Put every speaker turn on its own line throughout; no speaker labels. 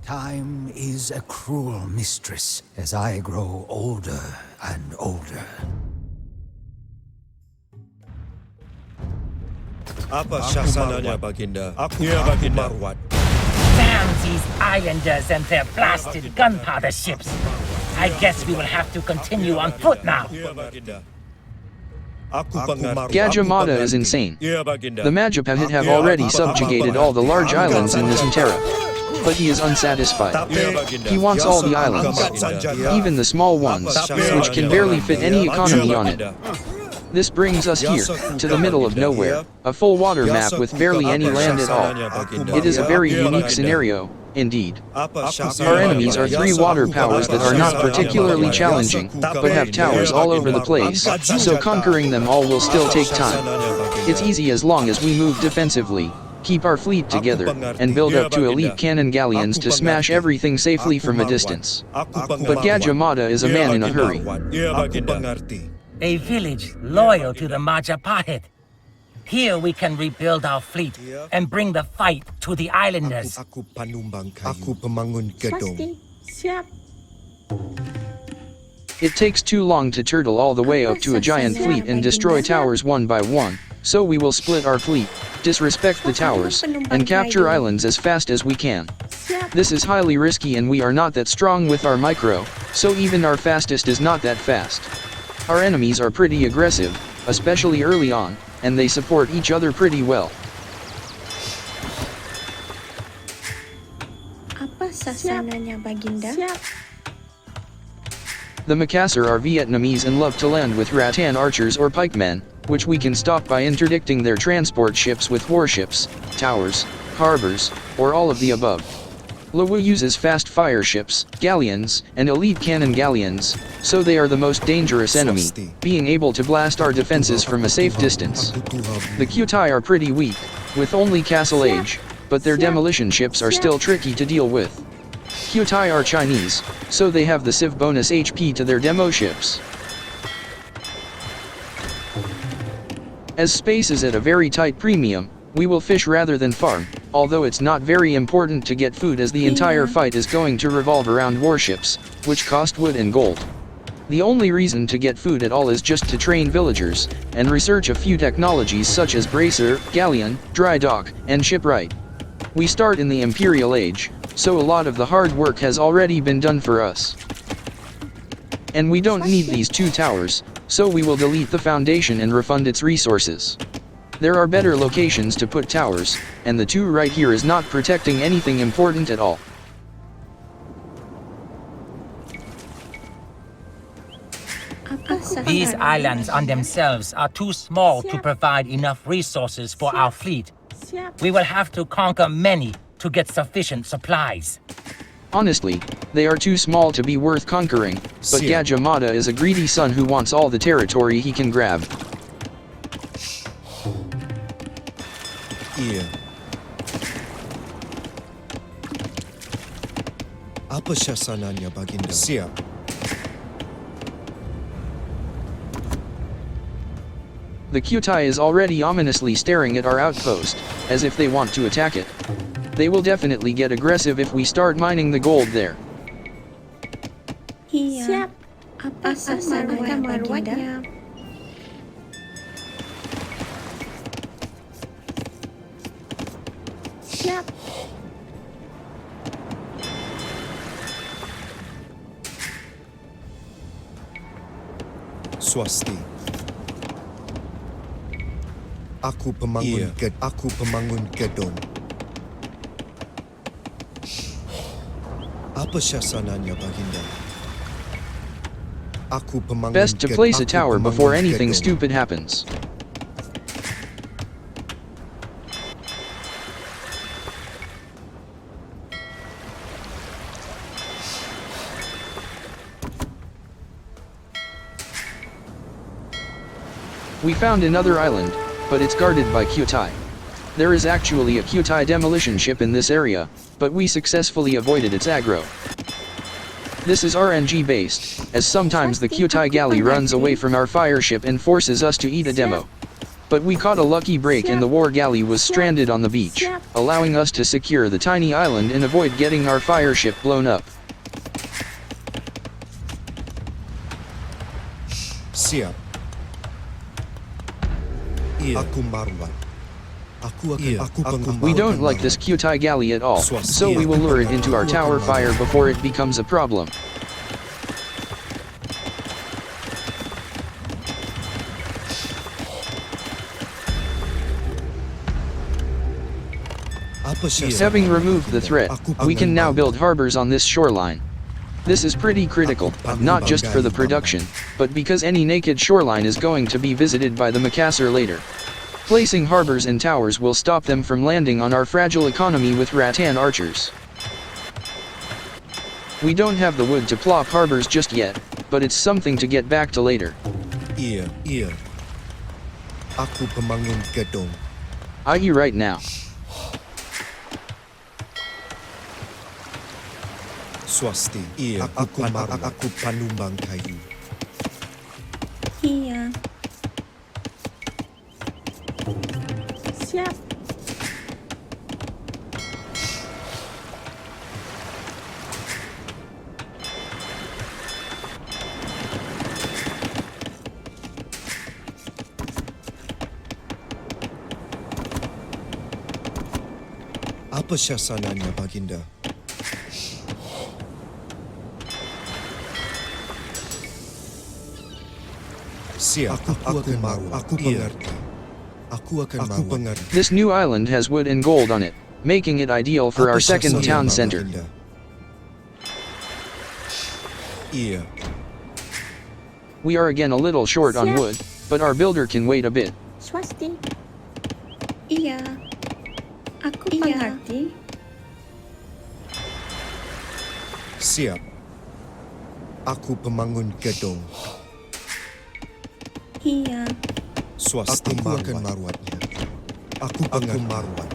Time is a cruel mistress as I grow older and older.
Apa syasananya, Baginda? Aku Baginda.
Damn these islanders and their blasted gunpowder ships. I guess we will have to continue on foot now.
Gajah Mada is insane. The Majapahit have already subjugated all the large islands in Nusantara. But he is unsatisfied. He wants all the islands, even the small ones, which can barely fit any economy on it. This brings us here, to the middle of nowhere, a full water map with barely any land at all. It is a very unique scenario, indeed. Our enemies are three water powers that are not particularly challenging, but have towers all over the place, so conquering them all will still take time. It's easy as long as we move defensively, keep our fleet together, and build up to elite cannon galleons to smash everything safely from a distance. But Gajah Mada is a man in a hurry.
A village loyal to the Majapahit. Here we can rebuild our fleet and bring the fight to the islanders.
Aku panumbang kayu. Aku pemangun gedung.
Siap.
It takes too long to turtle all the way up to a giant fleet and destroy towers one by one, so we will split our fleet, disrespect the towers, and capture islands as fast as we can. This is highly risky and we are not that strong with our micro, so even our fastest is not that fast. Our enemies are pretty aggressive, especially early on, and they support each other pretty well.
Apa sasananya, Baginda? Siap.
The Makassar are Vietnamese and love to land with rattan archers or pikemen, which we can stop by interdicting their transport ships with warships, towers, harbors, or all of the above. Lawu uses fast fire ships, galleons, and elite cannon galleons, so they are the most dangerous enemy, being able to blast our defenses from a safe distance. The Kutai are pretty weak, with only castle age, but their demolition ships are still tricky to deal with. Kutai are Chinese, so they have the Civ bonus HP to their demo ships. As space is at a very tight premium, we will fish rather than farm, although it's not very important to get food as the entire fight is going to revolve around warships, which cost wood and gold. The only reason to get food at all is just to train villagers, and research a few technologies such as bracer, galleon, dry dock, and shipwright. We start in the Imperial Age, so a lot of the hard work has already been done for us. And we don't need these two towers, so we will delete the foundation and refund its resources. There are better locations to put towers, and the two right here is not protecting anything important at all.
These islands on themselves are too small to provide enough resources for our fleet. We will have to conquer many to get sufficient supplies.
Honestly, they are too small to be worth conquering, but Gajah Mada is a greedy son who wants all the territory he can grab.
Iya. Apa syasananya, Baginda? Siap.
The Kutai is already ominously staring at our outpost, as if they want to attack it. They will definitely get aggressive if we start mining the gold there.
Siap. Apa sasananya, Baginda? Siap.
Swasti. Aku pemangun Aku pemangun gedung. Apa syasananya, Baginda? Aku pemangun
Best to place a tower before anything stupid happens. We found another island, but it's guarded by Kutai. There is actually a Kutai demolition ship in this area, but we successfully avoided its aggro. This is RNG based, as sometimes the Kutai galley runs away from our fire ship and forces us to eat a demo. But we caught a lucky break and the war galley was stranded on the beach, allowing us to secure the tiny island and avoid getting our fire ship blown up.
Siap. Aku marwan.
We don't like this Kutai galley at all, so we will lure it into our tower fire before it becomes a problem. Having removed the threat, we can now build harbors on this shoreline. This is pretty critical, not just for the production, but because any naked shoreline is going to be visited by the Makassar later. Placing harbors and towers will stop them from landing on our fragile economy with rattan archers. We don't have the wood to plop harbors just yet, but it's something to get back to later.
Aku pemangun gedung.
I.e. right now.
Swasti. Aku panumbang kayu.
Iya. Siap.
Apa syasananya, Baginda? Siap. Aku mengerti. Aku mengerti.
This new island has wood and gold on it, making it ideal for our second town center.
Iya.
We are again a little short on wood, but our builder can wait a bit.
Swasti. Iya. Aku mengerti.
Siap. Aku pemangun gedung.
Iya.
Swasti akan marwatnya. Aku marwat.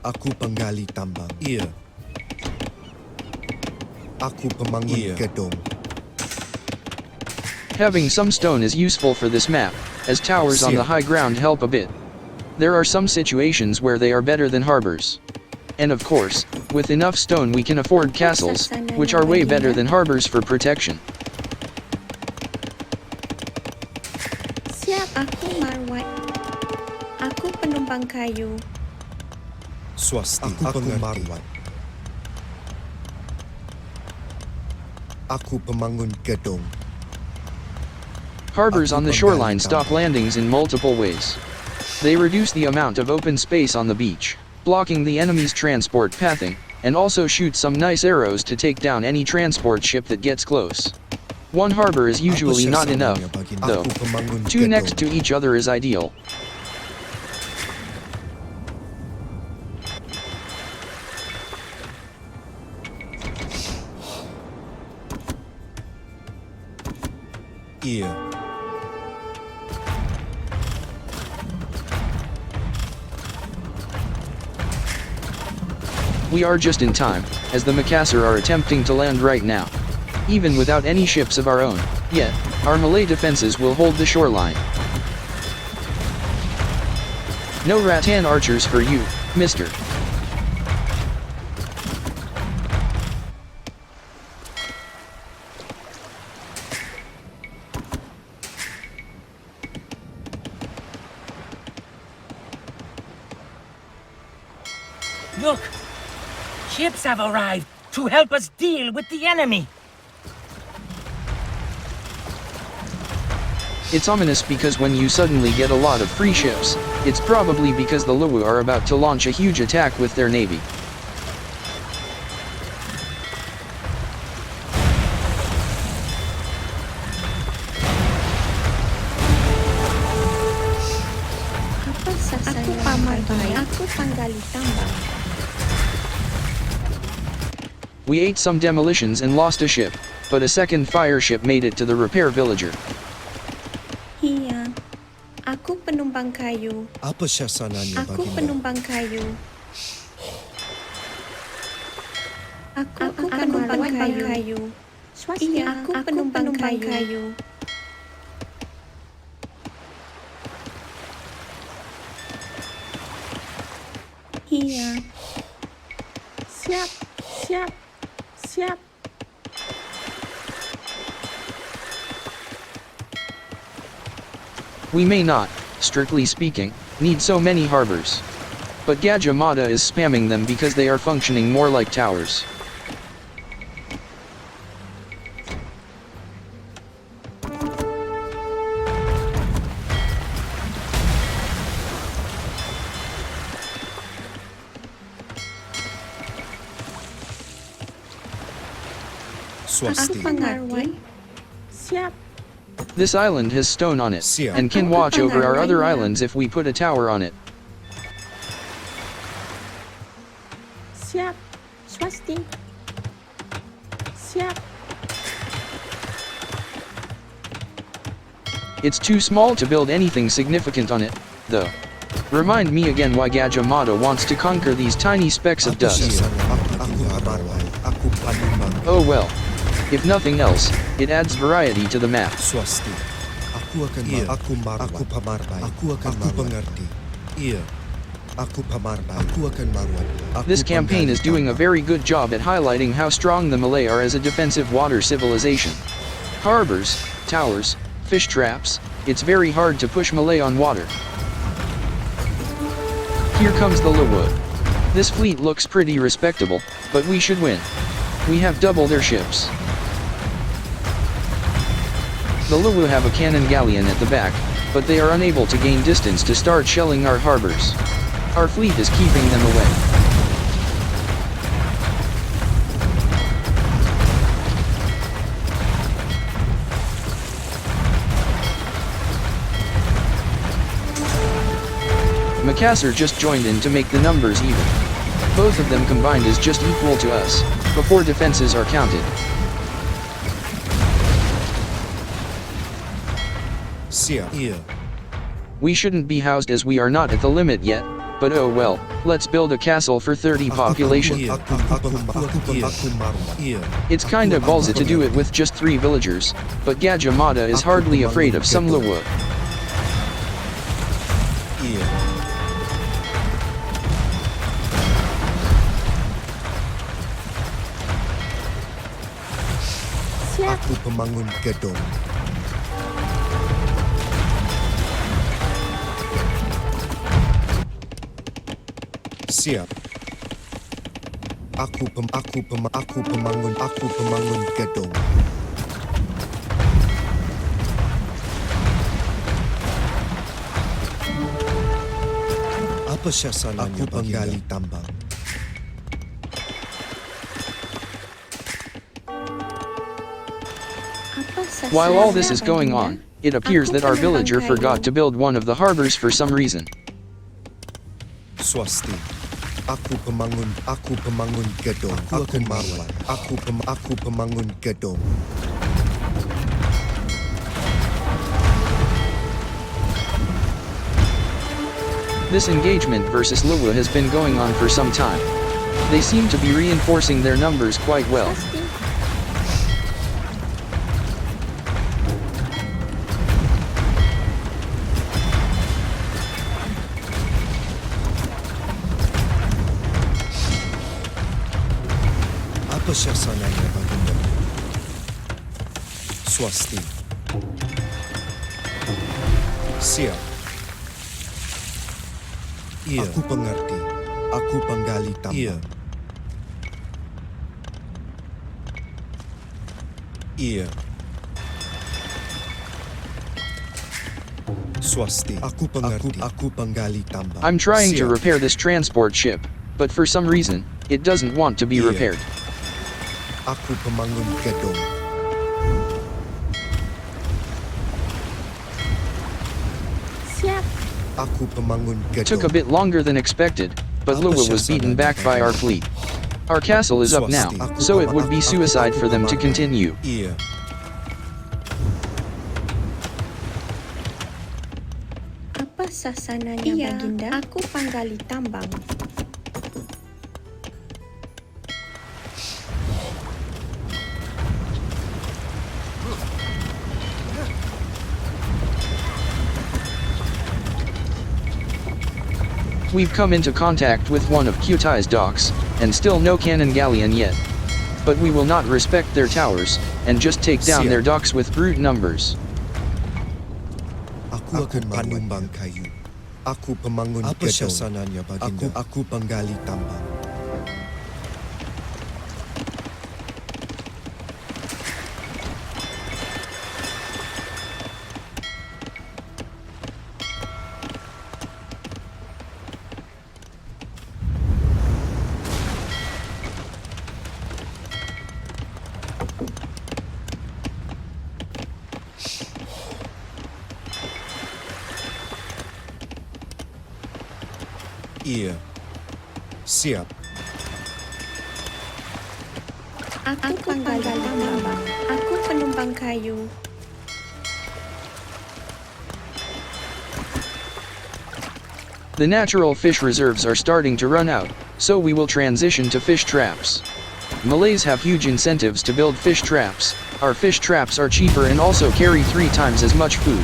Aku penggali tambang. Iya. Aku pemangun gedung.
Having some stone is useful for this map, as towers on the high ground help a bit. There are some situations where they are better than harbors. And of course, with enough stone we can afford castles, which are way better than harbors for protection.
Siap, aku marwat. Aku penumpang kayu.
Swasti, aku marwat. Aku pemangun gedung.
Harbors on the shoreline stop landings in multiple ways. They reduce the amount of open space on the beach, blocking the enemy's transport pathing, and also shoot some nice arrows to take down any transport ship that gets close. One harbor is usually not enough, though. Two next to each other is ideal.
Iya.
We are just in time, as the Makassar are attempting to land right now. Even without any ships of our own, yet, our Malay defenses will hold the shoreline. No rattan archers for you, mister.
Look! Ships have arrived to help us deal with the enemy!
It's ominous because when you suddenly get a lot of free ships, it's probably because the Luwu are about to launch a huge attack with their navy.
Apa sasaran? Aku paman baik. Aku penggali tambang.
We ate some demolitions and lost a ship, but a second fire ship made it to the repair villager.
Iya. Aku penumpang kayu.
Apa syasananya,
Aku
Baginda?
penumpang kayu. Aku penumpang kayu. Iya, aku penumpang kayu. Iya. Siap, siap, siap.
We may not, strictly speaking, need so many harbors. But Gajah Mada is spamming them because they are functioning more like towers.
Aku
Swasti.
pengerti. Siap.
This island has stone on it,
Siap.
and can watch over our other islands if we put a tower on it.
Siap. Swasti. Siap.
It's too small to build anything significant on it, though. Remind me again why Gajah Mada wants to conquer these tiny specks of dust. Oh well. If nothing else, it adds variety to the map.
Swasti. Aku akan aku pamarbai. Aku pengerti. Iya. Aku pamarbai. Aku akan marwan.
This campaign is doing a very good job at highlighting how strong the Malay are as a defensive water civilization. Harbors, towers, fish traps, it's very hard to push Malay on water. Here comes the Luwu. This fleet looks pretty respectable, but we should win. We have double their ships. The Luwu have a cannon galleon at the back, but they are unable to gain distance to start shelling our harbors. Our fleet is keeping them away. Makassar just joined in to make the numbers even. Both of them combined is just equal to us, before defenses are counted. We shouldn't be housed as we are not at the limit yet, but oh well, let's build a castle for 30 population. It's kinda ballsy to do it with just 3 villagers, but Gajah Mada is hardly afraid of some Luwu.
Aku pemangun gedung. Siap. Aku pemangun gedung. Apa sasarannya? Aku penggali tambang.
While all this is going on, it appears that our villager forgot to build one of the harbors for some reason.
Swasti. Aku pemangun gedung. Aku akan marwan. Aku pemangun gedung.
This engagement versus Luwu has been going on for some time. They seem to be reinforcing their numbers quite well.
Apa sasarannya baginda? Swasti. Siap. Iya. Aku pengerti. Aku penggali tambang. Iya. Iya. Swasti. Aku pengerti. Aku penggali tambang.
I'm trying to
Siap.
repair this transport ship, but for some reason, it doesn't want to be
Yeah.
repaired.
Aku pemangun gedung.
Siap.
Aku pemangun gedung.
Took a bit longer than expected, but Luwu was beaten back by our fleet. Our castle is up now, so it would be suicide for them to continue.
Iya.
Apa sasananya baginda? Aku penggali tambang.
We've come into contact with one of Qtai's docks, and still no cannon galleon yet. But we will not respect their towers, and just take down their docks with brute numbers.
Aku akan panumbang kayu. Aku pemangun gedung. Apa sasananya, Baginda? Aku penggali tambang. Iya. Siap.
Aku penggali tambang. Aku penumbang kayu.
The natural fish reserves are starting to run out, so we will transition to fish traps. Malays have huge incentives to build fish traps. Our fish traps are cheaper and also carry 3 times as much food.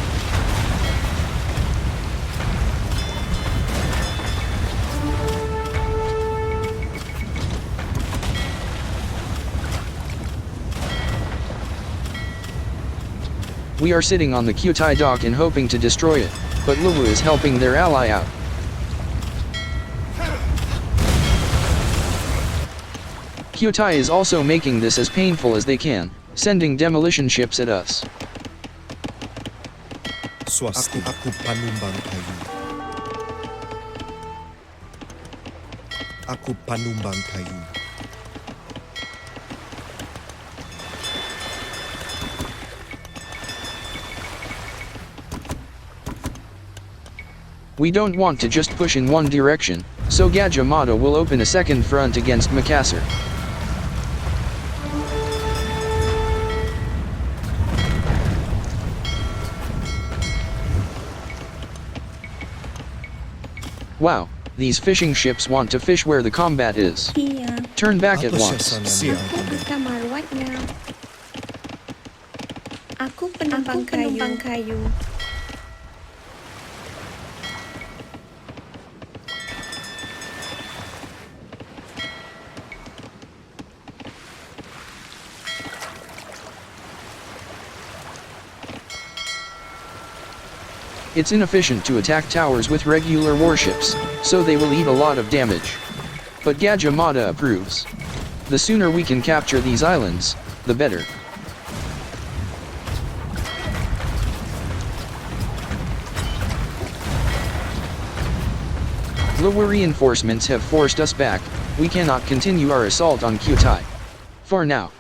We are sitting on the Qtai dock and hoping to destroy it, but Luwu is helping their ally out. Qtai is also making this as painful as they can, sending demolition ships at us.
Swasti. Aku panumbang kayu. Aku panumbang kayu.
We don't want to just push in one direction, so Gajah Mada will open a second front against Makassar. Wow, these fishing ships want to fish where the combat is.
Iya.
Turn back at once.
Aku buka marwatnya. Aku penumbang kayu.
It's inefficient to attack towers with regular warships, so they will eat a lot of damage. But Gajah Mada approves. The sooner we can capture these islands, the better. Lower reinforcements have forced us back. We cannot continue our assault on Qtai. For now.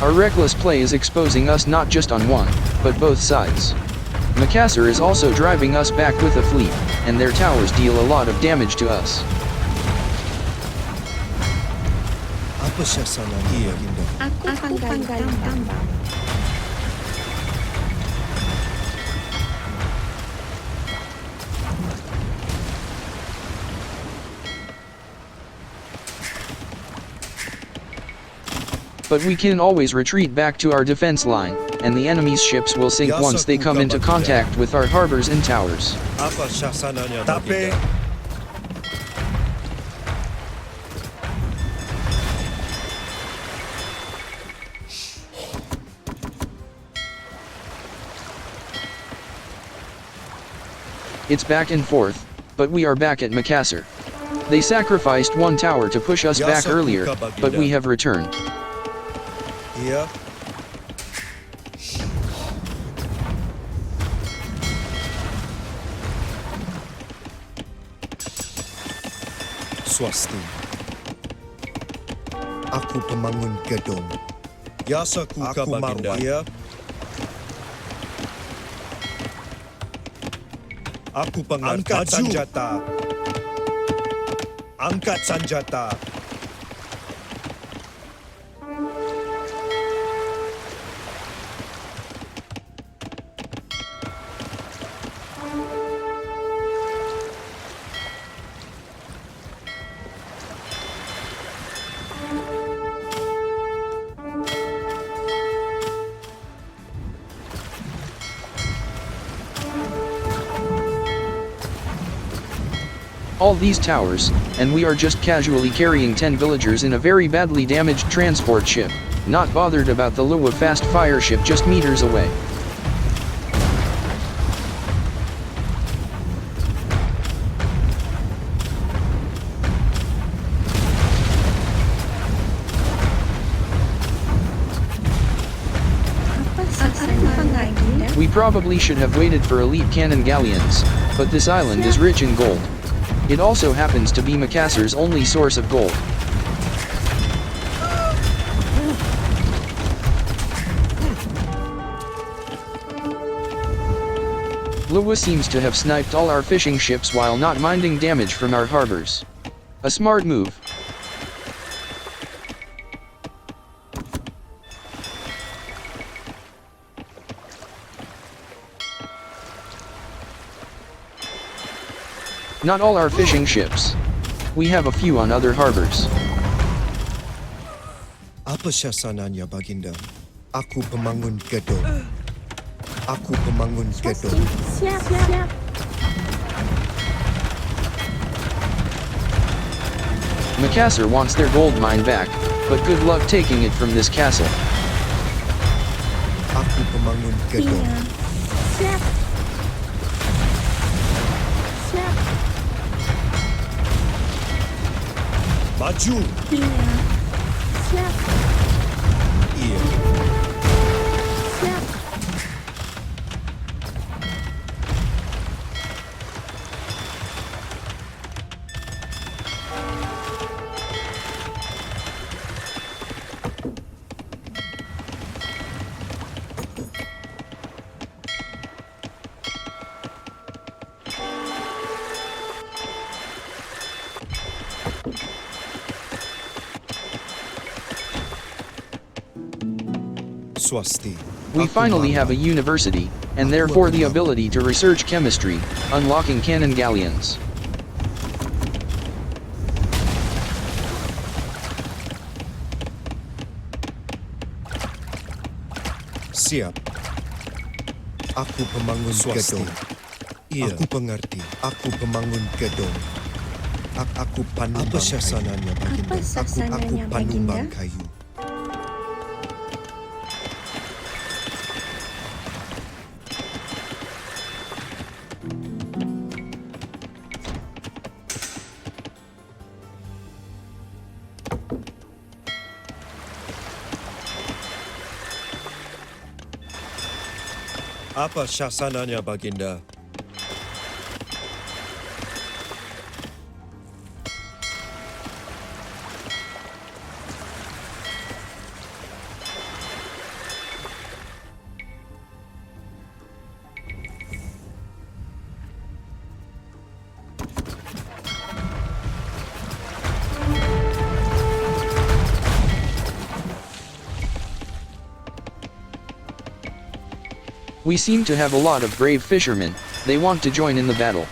Our reckless play is exposing us not just on one, but both sides. Makassar is also driving us back with a fleet, and their towers deal a lot of damage to us.
Apa sasananya, Baginda?
Aku penggali tambang.
But we can always retreat back to our defense line, and the enemy's ships will sink once they come into contact with our harbors and towers.
Apa sasananya, Baginda?
It's back and forth, but we are back at Makassar. They sacrificed one tower to push us back earlier, but we have returned.
Iya. Swasti. Aku pemangun gedung. Yasaku ka, Baginda. Iya. Aku pengarti. Angkat senjata. Angkat senjata.
All these towers, and we are just casually carrying 10 villagers in a very badly damaged transport ship, not bothered about the Lua fast fire ship just meters away. We probably should have waited for elite cannon galleons, but this island is rich in gold. It also happens to be Makassar's only source of gold. Lua seems to have sniped all our fishing ships while not minding damage from our harbors. A smart move. Not all our fishing ships. We have a few on other harbors.
Apa syasananya, Baginda? Aku pemangun gedung. Aku pemangun gedung.
Siap, siap.
Makassar wants their gold mine back, but good luck taking it from this castle.
Aku pemangun gedung.
Siap. Siap.
Maju.
Iya. Siap.
Iya.
Siap.
Swasti.
We finally have a university, and therefore the ability to research chemistry, unlocking cannon galleons.
Siap. Aku pemangun gedung. Iya. Aku pengerti. Aku pemangun gedung. Aku panumbang. Apa syasananya, Baginda?
Apa sasananya,
Aku panumbang
Baginda?
kayu. Apa syasananya, Baginda?
We seem to have a lot of brave fishermen. They want to join in the battle.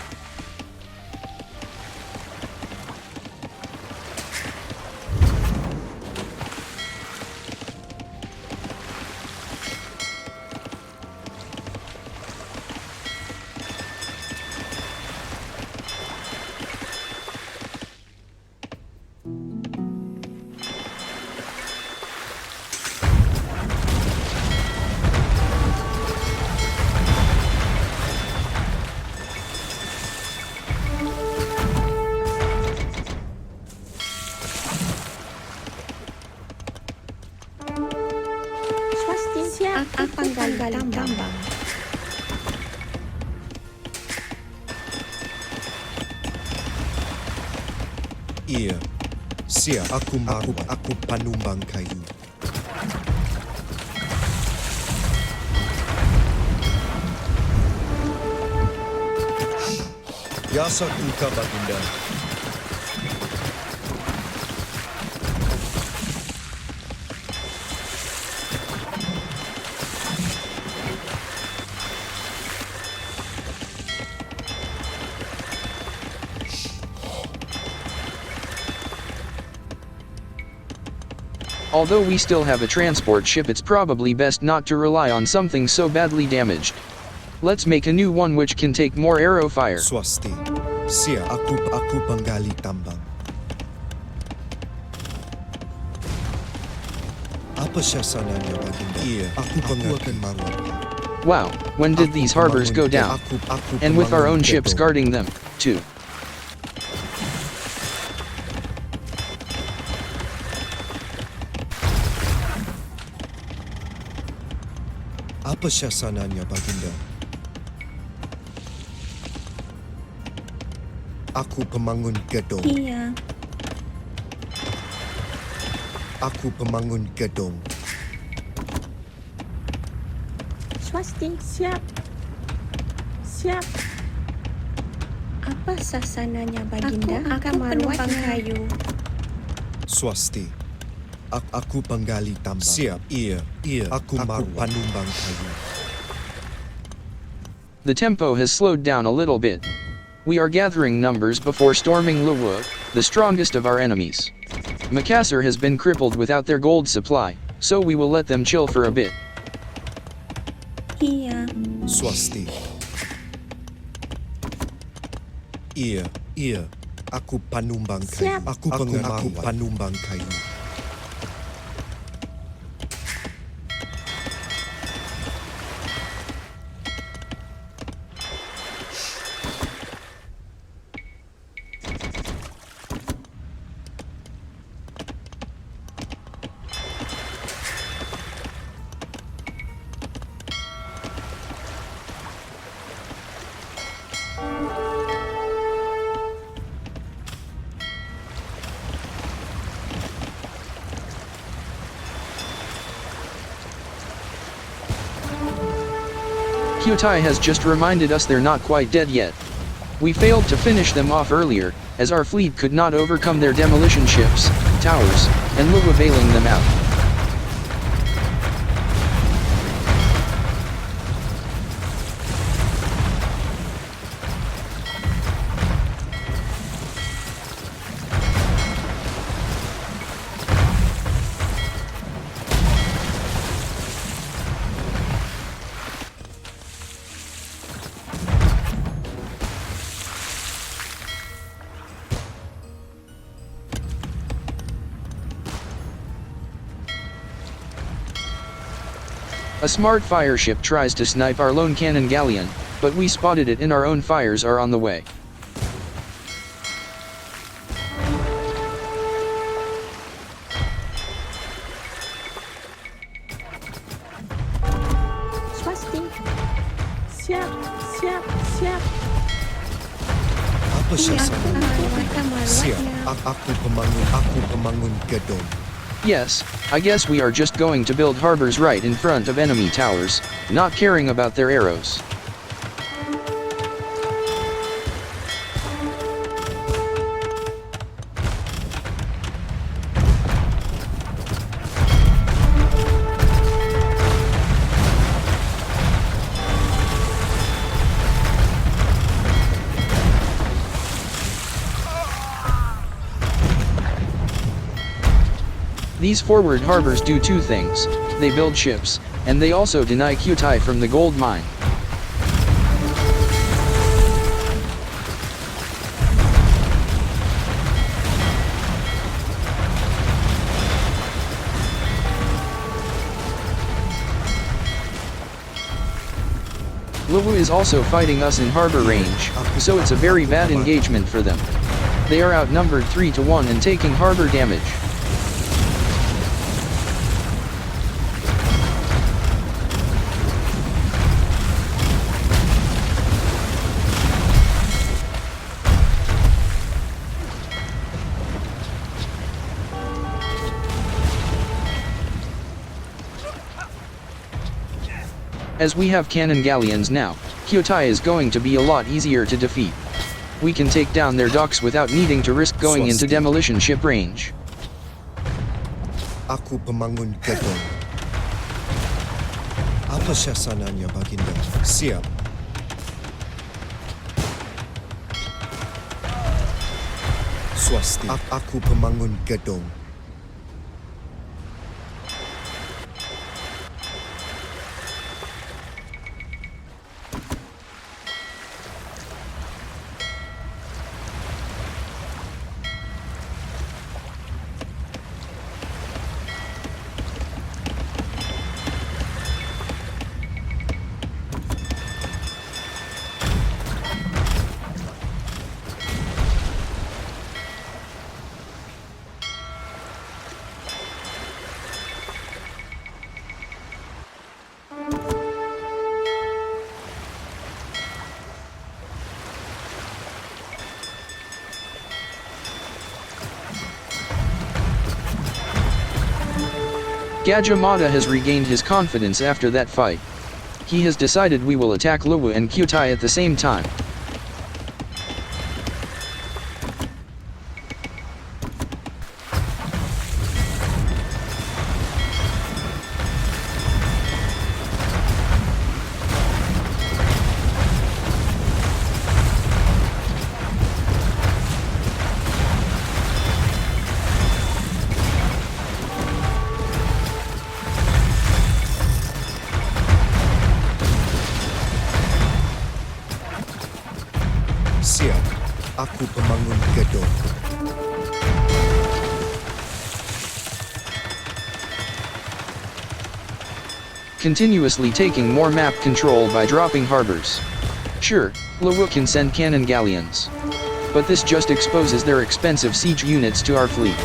Aku panggali tambang.
Iya. Siap. Aku panumbang kayu. Yasa Kuka, Baginda.
Although we still have a transport ship, it's probably best not to rely on something so badly damaged. Let's make a new one which can take more arrow fire.
Swasti. Siap. Aku penggali tambang. Apa sasananya, Baginda? Iya, aku akan bangun.
Wow, when did these harbors go down? And with our own ships guarding them, too.
Apa sasananya, Baginda? Aku pembangun gedung.
Iya.
Aku pembangun gedung.
Swasti, siap. Siap. Apa sasananya, Baginda? Aku penumpang kayu.
Swasti. Aku penggali tambang. Siap. Iya. Aku penumbang kayu.
The tempo has slowed down a little bit. We are gathering numbers before storming Luwu, the strongest of our enemies. Makassar has been crippled without their gold supply, so we will let them chill for a bit.
Iya.
Swasti. Iya. Aku penumbang kayu.
Siap.
Aku penumbang kayu.
Kyutai has just reminded us they're not quite dead yet. We failed to finish them off earlier, as our fleet could not overcome their demolition ships, towers, and Luwu bailing them out. A smart fire ship tries to snipe our lone cannon galleon, but we spotted it and our own fires are on the way.
Swasti. Siap.
Apa sasananya? Siap.
Siap.
Aku pemangun gedung.
Yes, I guess we are just going to build harbors right in front of enemy towers, not caring about their arrows. These forward harbors do two things: they build ships, and they also deny Kyutai from the gold mine. Luwu is also fighting us in harbor range, so it's a very bad engagement for them. They are outnumbered 3-1 and taking harbor damage. As we have cannon galleons now, Kyutai is going to be a lot easier to defeat. We can take down their docks without needing to risk going into demolition ship range.
Aku pemangun gedung. Apa sasananya, Baginda? Siap. Swasti. Aku pemangun gedung.
Gajah Mada has regained his confidence after that fight. He has decided we will attack Luwu and Kutai at the same time.
Siap, aku pemangun gedung.
Continuously taking more map control by dropping harbors. Sure, Luwu can send cannon galleons. But this just exposes their expensive siege units to our fleet.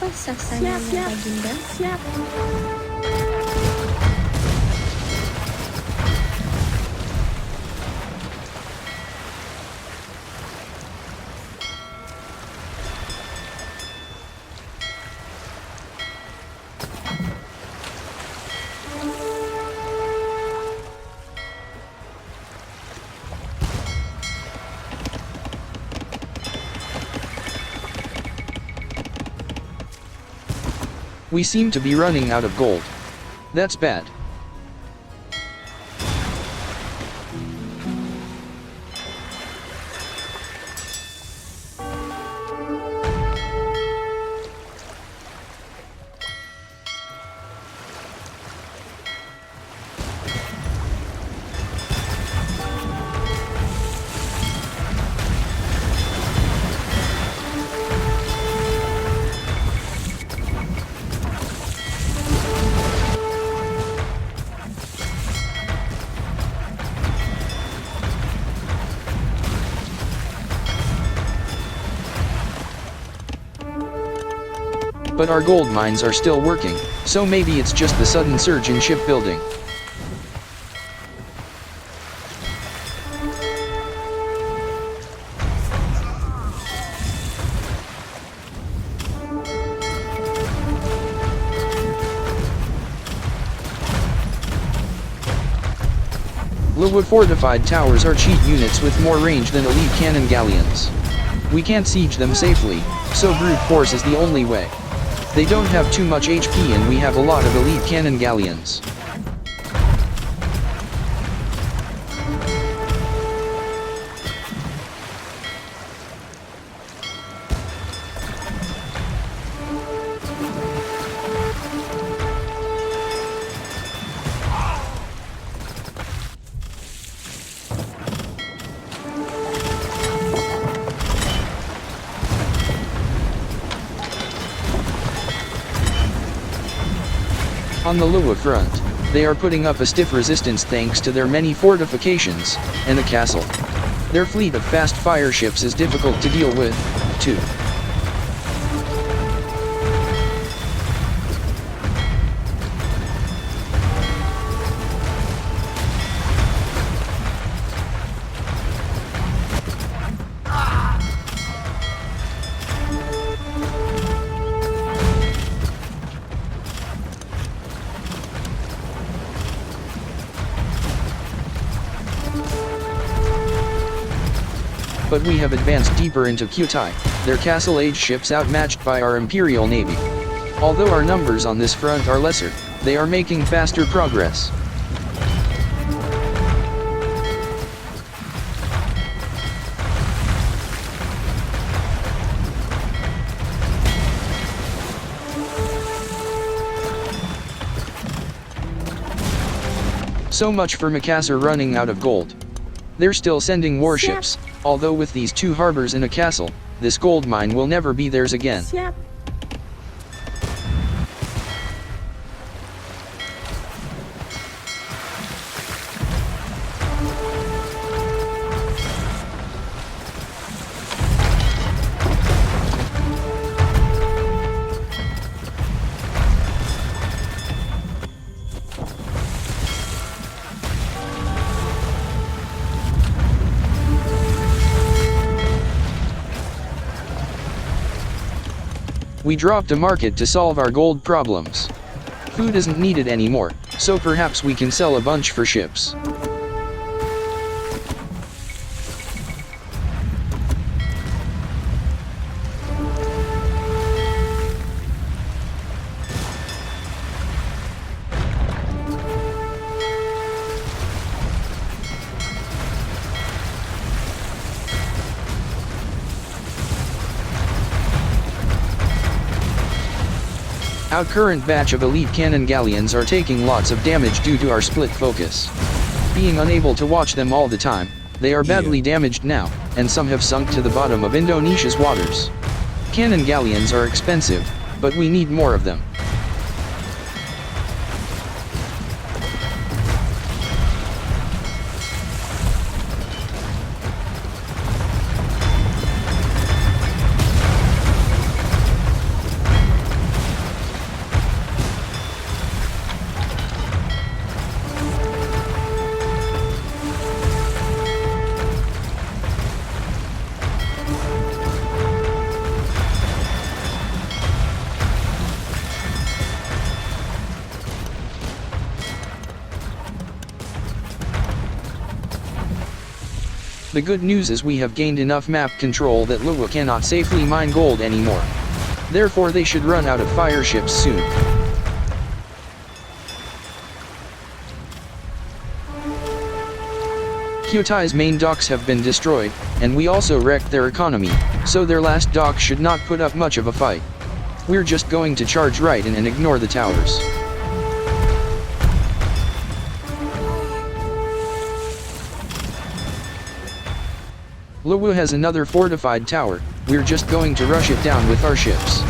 Apa sasarannya, Baginda? Siap.
We seem to be running out of gold. That's bad. But our gold mines are still working, so maybe it's just the sudden surge in shipbuilding. Luwu fortified towers are cheat units with more range than elite cannon galleons. We can't siege them safely, so brute force is the only way. They don't have too much HP and we have a lot of elite cannon galleons. On the Luwu front, they are putting up a stiff resistance thanks to their many fortifications, and a castle. Their fleet of fast fire ships is difficult to deal with, too. But we have advanced deeper into Kutai, their castle-age ships outmatched by our Imperial Navy. Although our numbers on this front are lesser, they are making faster progress. So much for Makassar running out of gold. They're still sending warships, although with these two harbors and a castle, this gold mine will never be theirs again.
Siap.
We dropped a market to solve our gold problems. Food isn't needed anymore, so perhaps we can sell a bunch for ships. Our current batch of elite cannon galleons are taking lots of damage due to our split focus. Being unable to watch them all the time, they are badly damaged now, and some have sunk to the bottom of Indonesia's waters. Cannon galleons are expensive, but we need more of them. The good news is we have gained enough map control that Luwu cannot safely mine gold anymore. Therefore they should run out of fire ships soon. Kyotai's main docks have been destroyed, and we also wrecked their economy, so their last dock should not put up much of a fight. We're just going to charge right in and ignore the towers. Luwu has another fortified tower, we're just going to rush it down with our ships.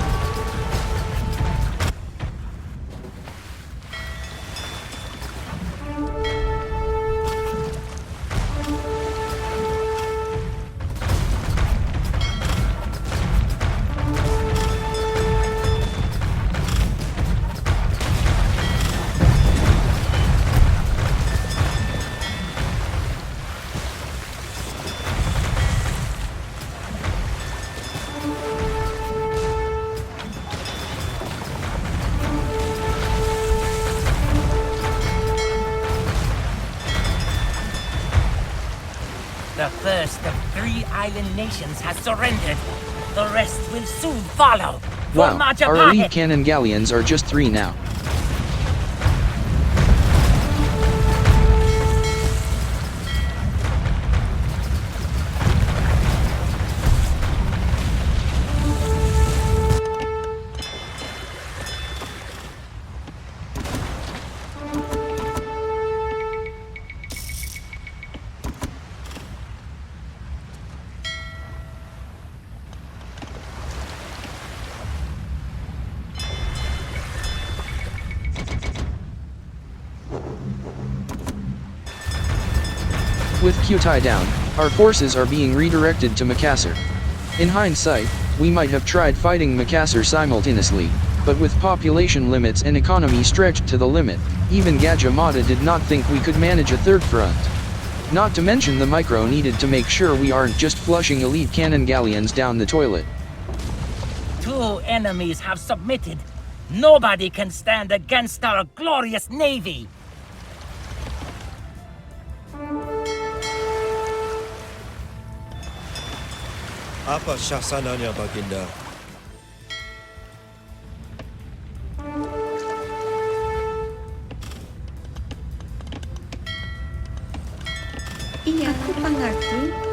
The first of 3 island nations has surrendered. The rest will soon follow.
Wow, our elite cannon galleons are just 3 now. With Kyutai down, our forces are being redirected to Makassar. In hindsight, we might have tried fighting Makassar simultaneously, but with population limits and economy stretched to the limit, even Gajah Mada did not think we could manage a third front. Not to mention the micro needed to make sure we aren't just flushing elite cannon galleons down the toilet.
2 enemies have submitted. Nobody can stand against our glorious navy.
Apa syasananya, Baginda?
Iya, aku mengerti.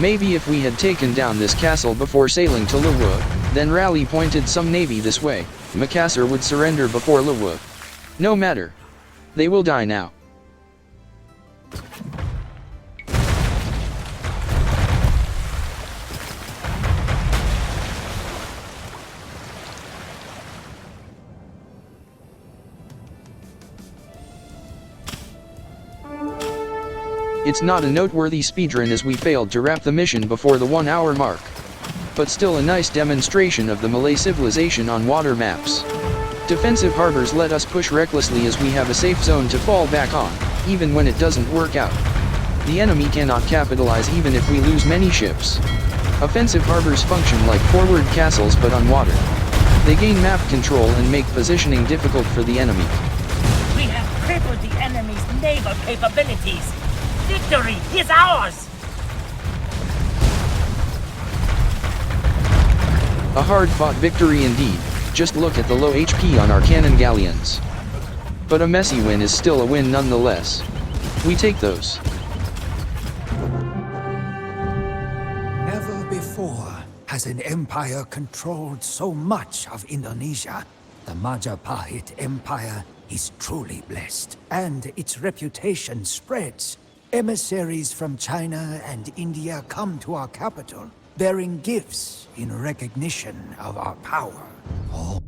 Maybe if we had taken down this castle before sailing to Lewu, then Raleigh pointed some navy this way, Makassar would surrender before Lewu. No matter. They will die now. It's not a noteworthy speedrun as we failed to wrap the mission before the 1 hour mark. But still a nice demonstration of the Malay civilization on water maps. Defensive harbors let us push recklessly as we have a safe zone to fall back on, even when it doesn't work out. The enemy cannot capitalize even if we lose many ships. Offensive harbors function like forward castles but on water. They gain map control and make positioning difficult for the enemy.
We have crippled the enemy's naval capabilities. Victory is ours!
A hard-fought victory indeed, just look at the low HP on our cannon galleons. But a messy win is still a win nonetheless. We take those.
Never before has an empire controlled so much of Indonesia. The Majapahit Empire is truly blessed, and its reputation spreads. Emissaries from China and India come to our capital, bearing gifts in recognition of our power. All